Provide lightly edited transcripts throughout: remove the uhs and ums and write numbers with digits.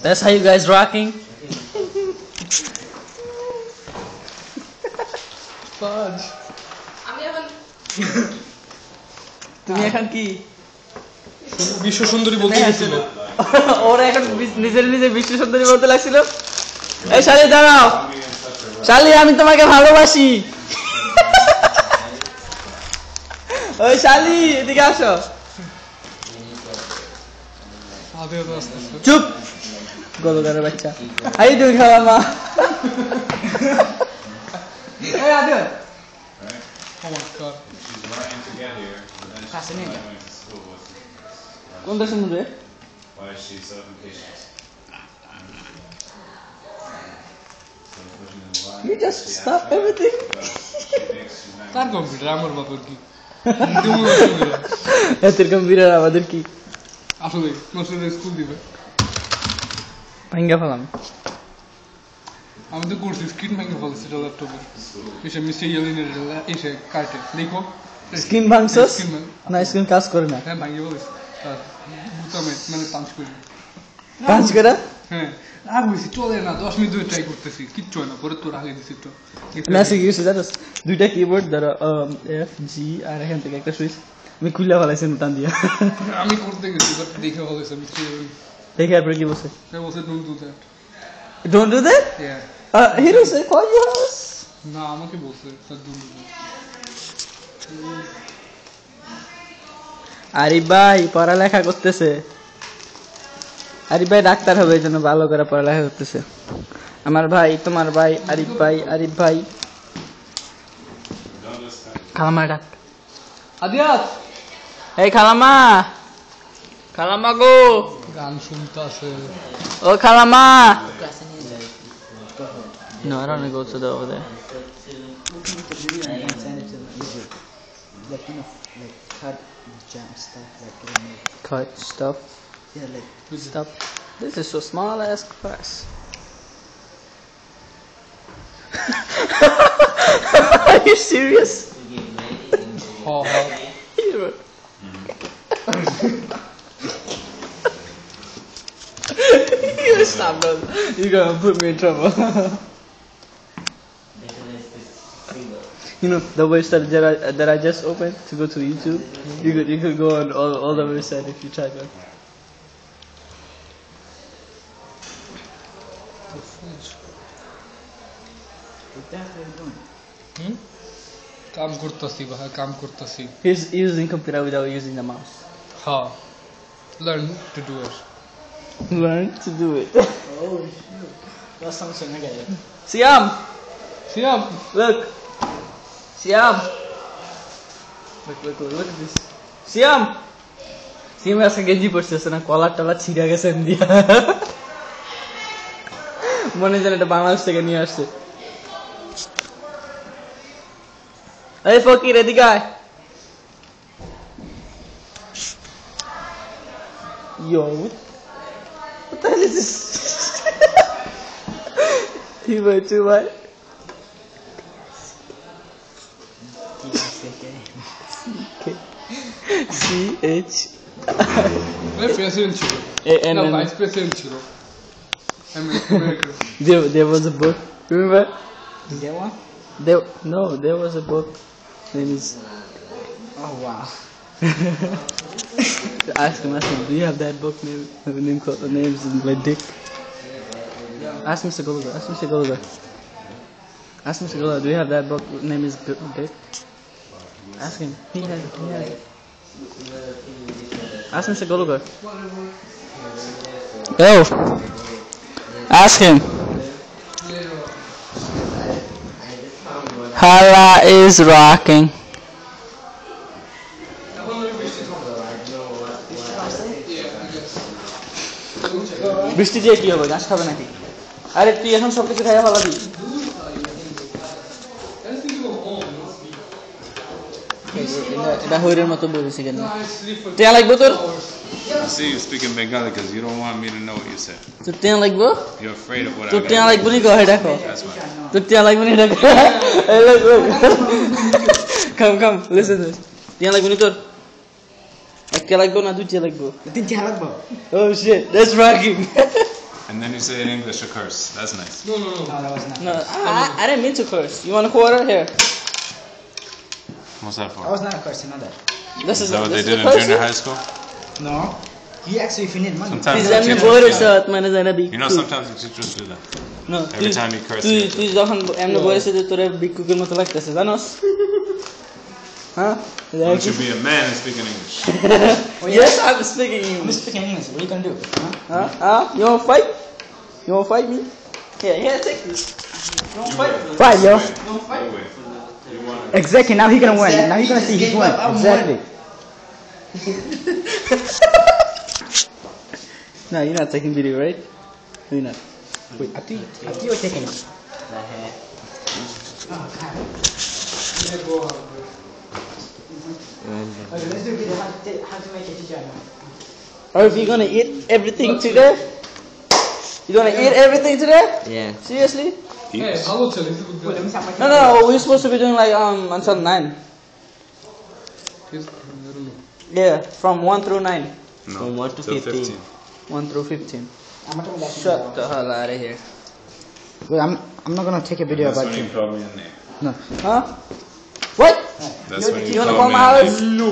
That's how you guys rocking. তুমি এখন কি বিশ্ব সুন্দরী বলতে গেছিল ওরা এখন নিজের নিজে বিশ্ব সুন্দরী বলতে লাগছিল এই শালি দাঁড়াও শালি আমি তোমাকে ভালোবাসি ওই শালি এদিকে আসো চুপ গলগারের বাচ্চা আই তুমি খাওয়া মা এই আদে কোন দেশের মধ্যে You just stop everything. Car computer আমার বাবার কি এতের কম্পিউটার আমাদের কি আসলে নসরুল স্কুল দিবে ভাঙ্গা ফেলাম আমি তো করছি স্ক্রিন ভাঙে ফেলছি ল্যাপটপে এসে মিস্টার ইয়েলিনের এসে কাটে দেখো স্ক্রিন ভাঙছস না স্ক্রিন কাজ করে না হ্যাঁ ভাঙে ফেলছি আর বুতামে মানে পাঞ্চ করি পাঞ্চ করে হ্যাঁ রাগ হয়েছি চলে না 10 মিনিট ধরে ট্রাই করতেছি কিচ্ছু হয় না পরে তো রাগে দিছি তো মেসেজ গেছে জানোস দুইটা কিবোর্ড ধরো এফ জি আর এখান থেকে একটা সুইচ আমি খুলে ফেলাইছি টান দিয়া আমি করতে গেছি বাট দেখে ফেলাইছি মিস্টার ইয়েলিন দেখে আপনি কি বলছে বলছে don't do that don't do that he say call use না আমাকে বলছে sir don't do that Arif ভাই পড়ালেখা করতেছে আরিফ ভাই ডাক্তার হবে এই জন্য ভালো করে পড়ালেখা করতেছে আমার ভাই তোমার ভাই আরিফ ভাই খালামা ডাক আদিয়াত এই খালামা গো গান শুনতাছে ও খালামা No, I don't want to go to the over there. Like cut jam stuff Cut stuff. Yeah, like Stuff. This is so small ass class. Are you serious? You stop, bro. You're gonna put me in trouble. You know the website that I just opened to go to YouTube. You could go on all the website if you try that. কাম করতেছি ভাই কাম করতেছি He's using computer without using the mouse. হ্যাঁ learn to do it Learn to do it. oh shoot. That's something I got. Siam, Siam look. Siam. Look at this. Siam. Siam আজকে গেঞ্জি পরতেছে না কলার টলা ছিঁড়ে গেছে দিয়া মনে জানে এটা বাংলাদেশ থেকে নিয়ে আসছে এই ফকির এদিকে আয় Yo, what the hell is this? Too much. C-H president ছিল না ভাইস প্রেসিডেন্ট ছিল There was a book. Remember? That one? There was a book. Name is. Oh wow. Ask him. Do you have that book name? Names like Dick. Ask Mr. Gulliver. Ask Mr. Gulliver. Do you have that book? Name is Dick. Ask him. He has it. Ask Mr. Gulliver. Go. Ask him. Hala is rocking. বৃষ্টি দিয়ে কি হবে ঘাস খাবে নাকি আরে তুই এখন সবকিছু খাইয়া ফেলাবি এটা হইরের মতো বলেছি কেন টিয়া লাগবো তোর I see you speaking Bengali because you don't want me to know what you said. তোর টিয়া লাগবো You're afraid of what তোর I টিয়া লাগবো নি কো এটা কো That's why. তোর টিয়া লাগবো নি এটা কো come listen to this টিয়া লাগবো নি তোর এক টিয়া লাগবো না দুই টিয়া লাগবো তিন চেহারা লাগবো oh shit that's rocking And then you say in English a curse. That's nice. No, no, no. No, that was not. No, I didn't mean to curse. You want a quarter? Here. What's that That for? was not a curse, you know that. This Is is that what they this did is in a junior curse. high school? No. He asks you if you need money. Sometimes Biz the emni teachers do buyursa that. মানে জানা You know, sometimes the teachers do that. No, Every time you curse, তুই you- তুই যখন এমনি বলেছে যে তোরে ভিক্ষুকের মতো লাগতেছে জানোস হ্যাঁ Don't you be a man and speak in English? Yes, I'm speaking I'm English. speaking English. What are you gonna do? Huh? You want to fight? You want to fight me? Here, take this. You want to fight? Fight, yo. You want to fight? Wait. You want Exactly. Now he gonna win. Now he gonna see he's win. Exactly. No, you're not taking video, right? No, you're not. Wait, I think you were taking it. Oh, God. Okay, let's do a video how to make a teacher now. Or if you're gonna eat everything today? You're gonna eat everything today? Yeah. Seriously? Hey, hello, Charlie. Wait, let me stop my No, no, we're supposed to be doing like until 9. Yes, I don't know. Yeah, from 1 through 9. No, From 1 to till 15. 1 through 15. I'm not gonna Shut the hell out of here. Wait, I'm not gonna take a video That's about when you. you call me a name. No. Huh? What? That's when You you wanna call call me my a house? name. No.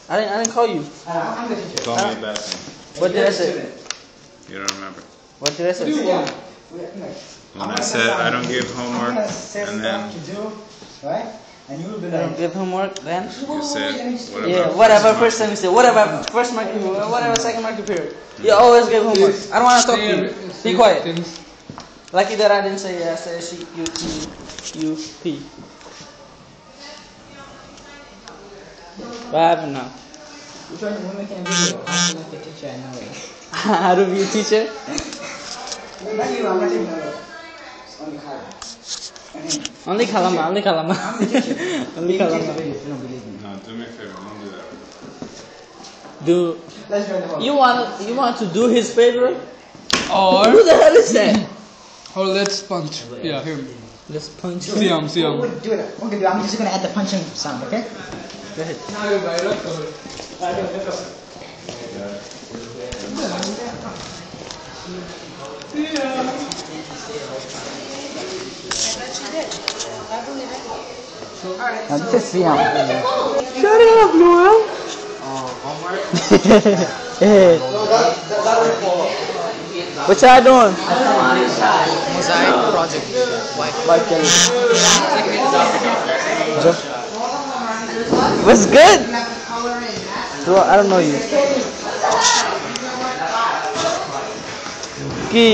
I didn't call you. I'm the teacher. Call me a bad name. What did I say? You don't remember. What did I say? When I said I don't give homework, and then to do, right? And you will be I don't like, give homework then? you said, what Yeah, about whatever first first time you say, whatever first market period, whatever second market period. You always give homework. I don't want to talk to you. Be quiet. Lucky that I didn't say I said C-U-T-U-P. What happened now? which one we're making a video? How to make a teacher in Norway. How to be a teacher? Not you, I'm not taking a look. It's only Kyle. Only Kalama, only Kalama. I'm the teacher. Only You take the Kalama. video if you don't believe me. No, do me a favor, don't do that. Do Let's join the hall. you want to do his favor? Who Or, the hell is that? or let's punch. Yeah, him. Let's punch See him. him, see him. We'll do it. Okay, I'm just gonna add the punching sound, okay? Go ahead. Now this is Siam. Shut up, Noel. Hey. What y'all doing? Mosaic project. White Kelly. What's good? Bro, I don't know you. কি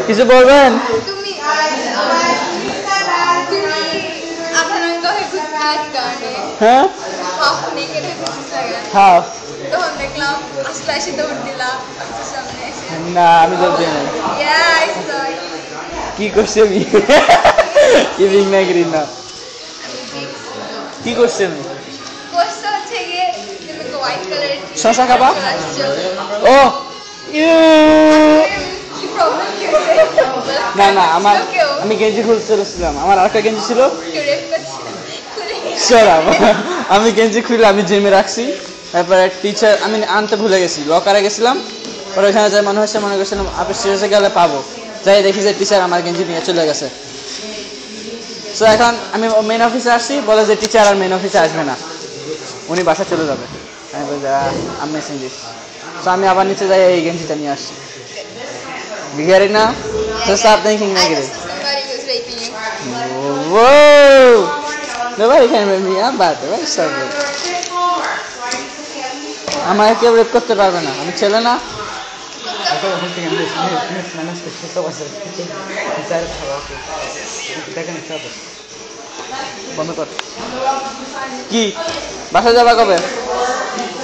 কিছু বলবেন? তুমি আপনার হয়ে ঘুরতে কারণে হ্যাঁ half naked হয়ে ঘুরতে হ্যাঁ তখন দেখলাম আসলে এসে দৌড় দিলাম সামনে এসে না আমি তো দিই না ইয়া আই সো কি করছি আমি ইভিং নাগরি না কি করছি আমি কোর্সটা হচ্ছে গিয়ে তুমি হোয়াইট কালারের শশা খাবা? ও ইউ কি প্রবলেম কি হয়েছে না না আমার আমি গেঞ্জি খুলতে চলেছিলাম আমার আরেকটা গেঞ্জি ছিল কেউ রেপ করছিল সরাব আমি গেঞ্জি খুলে আমি জিমে রাখছি তারপরে টিচার আমি আনতে ভুলে গেছি লকারে গেছিলাম পরে ওখানে যাই মনে হচ্ছে মনে করছিলাম আপনি স্টেজে গেলে পাবো যাই দেখি যে টিচার আমার গেঞ্জি নিয়ে চলে গেছে সো এখন আমি মেন অফিসে আসছি বলে যে টিচার আর মেন অফিসে আসবে না উনি বাসা চলে যাবে আমি বলি আমি মিসিং দিস সো আমি আবার নিচে যাই এই গেঞ্জিটা নিয়ে আসছি বিঘারি না So stop thinking negative. somebody was raping you Whoa! Nobody can make me up about it. Why so good? আমাকে কেউ রেপ করতে পারবে না আমি ছেলে না I thought the whole thing I'm just managed to shoot was inside of Morocco. They're gonna kill us. বন্ধ কর কি বাসা যাবা কবে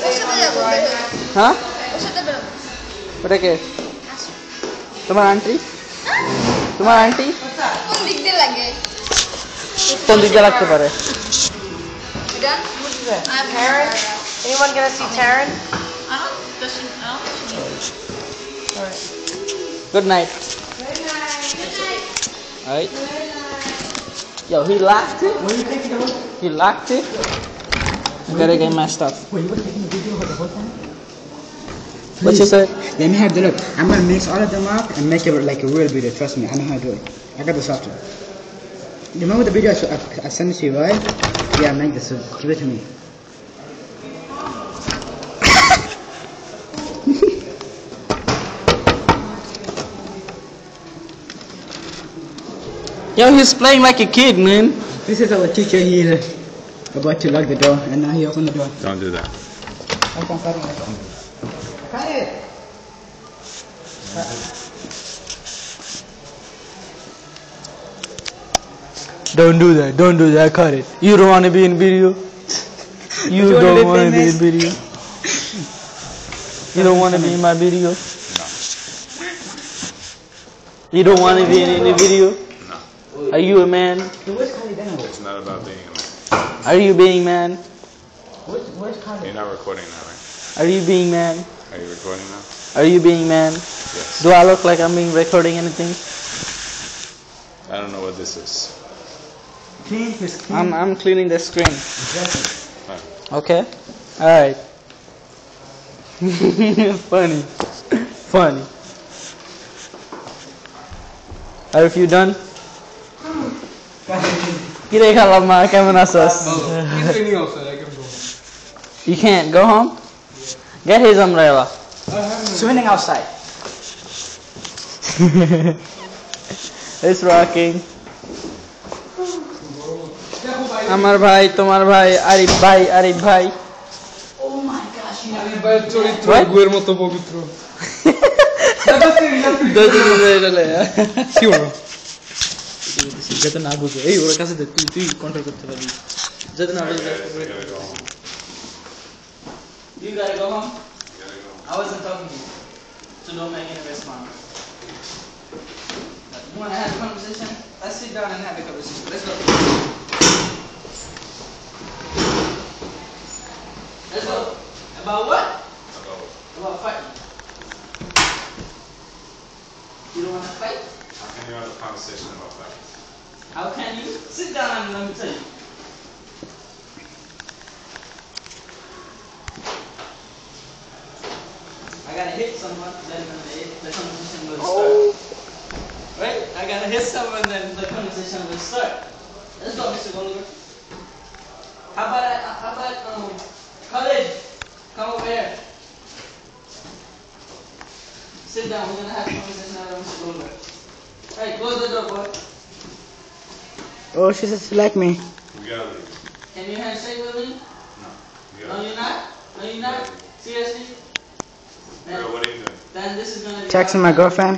ওর সাথে যাবো হ্যাঁ ওর সাথে বেরোবো ওটা কে তোমার আন্টি তোমার আন্টি কোন দিক দিয়ে লাগে কোন দিকে রাখতে পারে এটা I'm Karen. Anyone gonna see Taryn? Good night. Alright. Yo, he locked it. Were you taking the whole? He locked it. Gotta get my stuff. Were you taking the video for the whole time? What you said? Let me have the look. I'm gonna mix all of them up and make it like a real video. Trust me, I know how to do it. I got the software. Remember the video I sent it to you, right? Yeah, make this. So give it to me. Yo, he's playing like a kid, man. This is our teacher. He's about to lock the door, and now he opened the door. Don't do that. Cut it. Don't do that. Don't do that. Cut it. You don't want to be in video. You don't want to be in video. You don't want to be in my video. You don't want to be in the video. No. Are you a man? It's not about being a man. Are you being man? You're not recording now, right? Are you being man? Are you recording now? Are you being man? Yes. Do I look like I'm being recording anything? I don't know what this is. Clean his clean. I'm cleaning the screen. Fine. Okay. All right. Funny. Funny. Are you done? Kira kalau mak kamu nasas. He's training outside. I can go. You can't go home. Get his umbrella. Swimming outside. It's rocking. আমার ভাই তোমার ভাই আরিফ ভাই চরিত্র What? গুয়ের মতো পবিত্র যাতে না বুঝে এই ওর কাছে তুই কন্ট্রোল করতে পারবি যাতে না বুঝে You gotta go home? I wasn't talking to you. So don't make any response. You wanna have a conversation? Let's sit down and have a conversation. Let's go. Let's go. About what? About fighting. You don't wanna fight? How can you have a conversation about that? How can you? Sit down and let me tell you. I gotta hit someone, then the conversation will start. Right? I gotta hit someone, then the conversation will start. Let's go, Mr. Golder. How about Khalid? Come over here. Sit down. We're gonna have a conversation with Mr. Golder. Hey, close the door, boy. Oh, she says she like me. We gotta leave. Can you handshake with me? No. We No, gotta you're not. No, you're not. Seriously? Girl, what are you doing? Then this is gonna be Texting my girlfriend.